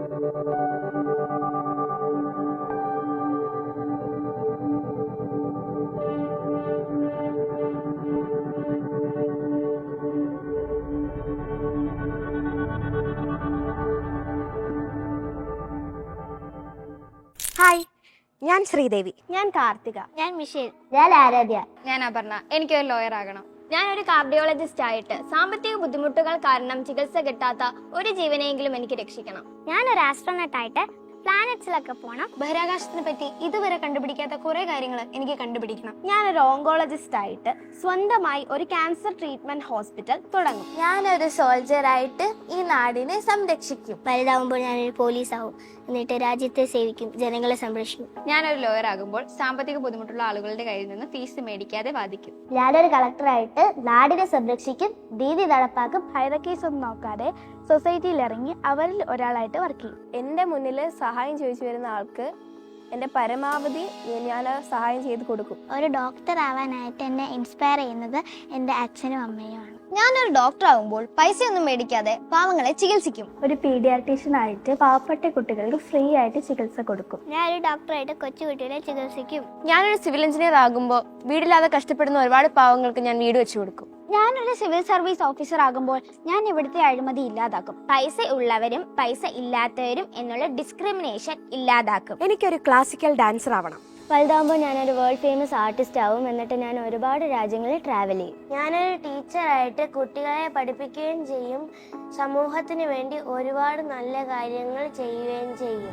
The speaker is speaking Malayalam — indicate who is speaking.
Speaker 1: ഹായ്, ഞാൻ ശ്രീദേവി.
Speaker 2: ഞാൻ കാർത്തിക.
Speaker 3: ഞാൻ മിഷേൽ.
Speaker 2: ഞാൻ ആരാധ്യ.
Speaker 4: ഞാൻ അപർണ. എനിക്കൊരു ലോയർ ആകണം.
Speaker 2: ഞാനൊരു കാർഡിയോളജിസ്റ്റ് ആയിട്ട് സാമ്പത്തിക ബുദ്ധിമുട്ടുകൾ കാരണം ചികിത്സ കിട്ടാത്ത ഒരു ജീവനെയെങ്കിലും എനിക്ക് രക്ഷിക്കണം.
Speaker 3: ഞാനൊരു ആസ്ട്രോനട്ട് ആയിട്ട് പ്ലാനറ്റ്സിലൊക്കെ പോണം.
Speaker 2: ബഹിരാകാശത്തിനെ പറ്റി ഇതുവരെ കണ്ടുപിടിക്കാത്ത കുറെ കാര്യങ്ങൾ എനിക്ക് കണ്ടുപിടിക്കണം. ഞാനൊരു ഓങ്കോളജിസ്റ്റ് ആയിട്ട് സ്വന്തമായി ഒരു ക്യാൻസർ ട്രീറ്റ്മെന്റ് ഹോസ്പിറ്റൽ തുടങ്ങും.
Speaker 3: ഞാനൊരു സോൾജർ ആയിട്ട് ഈ നാടിനെ സംരക്ഷിക്കും. വലുതാവുമ്പോൾ ഞാനൊരു പോലീസ് ആവും, എന്നിട്ട് രാജ്യത്തെ സേവിക്കും, ജനങ്ങളെ സംരക്ഷിക്കും.
Speaker 4: ഞാനൊരു ലോയർ ആകുമ്പോൾ സാമ്പത്തിക ബുദ്ധിമുട്ടുള്ള ആളുകളുടെ കയ്യിൽ നിന്ന് ഫീസ് മേടിക്കാതെ വാദിക്കും.
Speaker 3: ഞാനൊരു കളക്ടറായിട്ട് നാടിനെ സംരക്ഷിക്കും, നീതി നടപ്പാക്കും.
Speaker 2: ഹൈറക്കീസ് ഒന്നും നോക്കാതെ സൊസൈറ്റിയിൽ ഇറങ്ങി അവരിൽ ഒരാളായിട്ട് വർക്ക് ചെയ്യും. എൻ്റെ മുന്നിൽ സഹായം ചോദിച്ചു വരുന്ന ആൾക്ക് എൻ്റെ പരമാവധി ഞാൻ സഹായം ചെയ്ത് കൊടുക്കും.
Speaker 3: ഒരു ഡോക്ടർ ആവാനായിട്ട് എന്നെ ഇൻസ്പയർ ചെയ്യുന്നത് എൻ്റെ അച്ഛനും അമ്മയുമാണ്.
Speaker 2: ഞാനൊരു ഡോക്ടർ ആകുമ്പോൾ പൈസയൊന്നും മേടിക്കാതെ പാവങ്ങളെ ചികിത്സിക്കും. ഒരു പീഡിയാട്രീഷ്യൻ ആയിട്ട് പാവപ്പെട്ട കുട്ടികൾക്ക് ഫ്രീ ആയിട്ട് ചികിത്സ കൊടുക്കും.
Speaker 3: ഞാനൊരു ഡോക്ടറായിട്ട് കൊച്ചുകുട്ടികളെ ചികിത്സിക്കും.
Speaker 4: ഞാനൊരു സിവിൽ എഞ്ചിനീയർ ആകുമ്പോൾ വീടില്ലാതെ കഷ്ടപ്പെടുന്ന ഒരുപാട് പാവങ്ങൾക്ക് ഞാൻ വീട് വെച്ചു കൊടുക്കും.
Speaker 2: ഞാനൊരു സിവിൽ സർവീസ് ഓഫീസർ ആകുമ്പോൾ ഞാൻ ഇവിടുത്തെ അഴിമതി ഇല്ലാതാക്കും. പൈസ ഉള്ളവരും പൈസ ഇല്ലാത്തവരും എന്നുള്ള ഡിസ്ക്രിമിനേഷൻ ഇല്ലാതാക്കും.
Speaker 1: എനിക്കൊരു ക്ലാസിക്കൽ ഡാൻസർ ആവണം.
Speaker 2: വലുതാകുമ്പോൾ ഞാനൊരു വേൾഡ് ഫേമസ് ആർട്ടിസ്റ്റ് ആവും, എന്നിട്ട് ഞാൻ ഒരുപാട് രാജ്യങ്ങളിൽ ട്രാവൽ ചെയ്യും.
Speaker 3: ഞാനൊരു ടീച്ചറായിട്ട് കുട്ടികളെ പഠിപ്പിക്കുകയും ചെയ്യും, സമൂഹത്തിന് വേണ്ടി ഒരുപാട് നല്ല കാര്യങ്ങൾ ചെയ്യുകയും ചെയ്യും.